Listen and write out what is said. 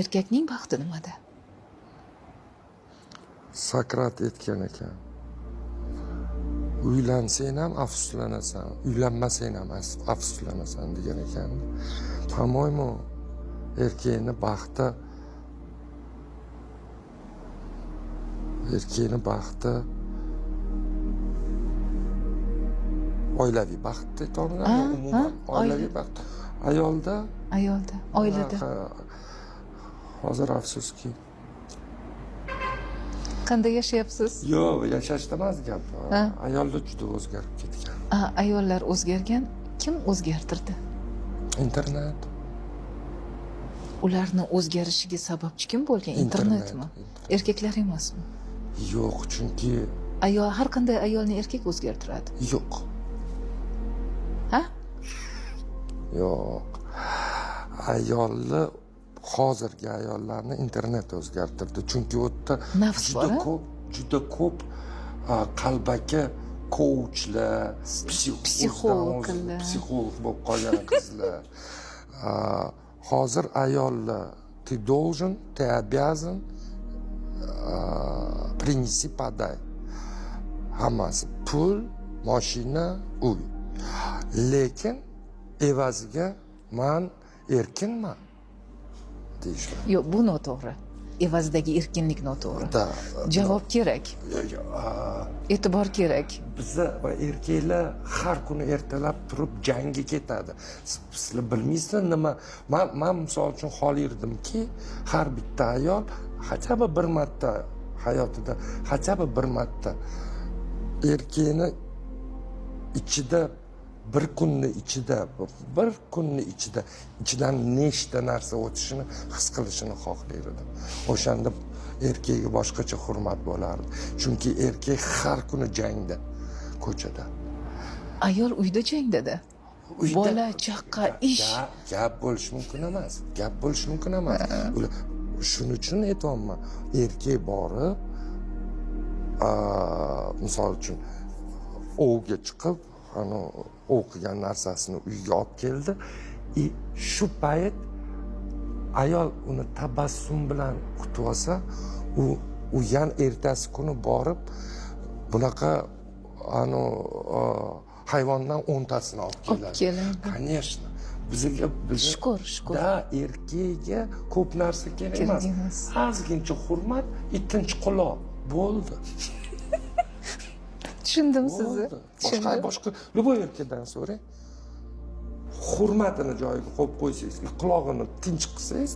Erkakning baxti nimada? Sokrat aytgan ekan. Uylansang ham afsuslanasan, uylanmasang ham afsuslanasan degan ekan. По-моему, erkakning oilaviy baxt deb topiladi, umuman oilaviy baxt. Ayolda, oilada. Hozir afsuski. Qanday yashayapsiz? Yo'q, yashashda emas gap. Ayolda juda o'zgarib ketgan. Ayollar o'zgargan, kim o'zgartirdi? Internet. Ularni o'zgarishiga sababchi kim bo'lgan? Internetmi? Erkaklar emasmi? Yo'q, chunki Har qanday ayolni erkak o'zgartiradi. yo'q. Ha? Yo'q. Ayolni hozirgi ayollarni internet o'zgartirdi. Chunki u yerda Nafs bor, juda ko'p qalbaki kouchlar, psixologlar bo'lib qolgan qizlar. Hozir ayollar ты должен, ты обязан принеси подай. Hammasi pul, mashina, uy. Lekin evaziga men erkinman deyishadi. Yo'q, bu noto'g'ri. Evazdagi erkinlik noto'g'ri. Javob kerak. E'tibor kerak. Bizda erkaklar har kuni ertalab turib jangga ketadi. Sizlar bilmaysizlar nima? Men misol uchun xohlardimki, har bitta ayol hachaba bir marta hayotida, hachaba bir marta erkakni ichida bir kunni ichida ichidan nechta narsa o'tishini his qilishini xohlardim. O'shanda erkakga boshqacha hurmat bo'lardi. Chunki erkak har kuni jangda, ko'chada. Ayol uyda jangda-da. Bola, chaqa, ish. Gap bo'lishi mumkin emas. Shuning uchun aytyapman, erkak borib, misol uchun ovga chiqib, o'qigan narsasini uyga olib keldi. Shu payt ayol uni tabassum bilan kutib olsa, u yana ertasi kuni borib bunaqa hayvondan 10 tasini olib keladi. Конечно. Bizga Shukr. Da, erkakga ko'p narsa kerak emas. Ozgincha hurmat, ikkinchi quloq bo'ldi. Tushundim sizni. Boshqa любой erkakdan so'rang. Hurmatini joyiga qo'yib qo'ysangiz, quloqini tinch qilsangiz,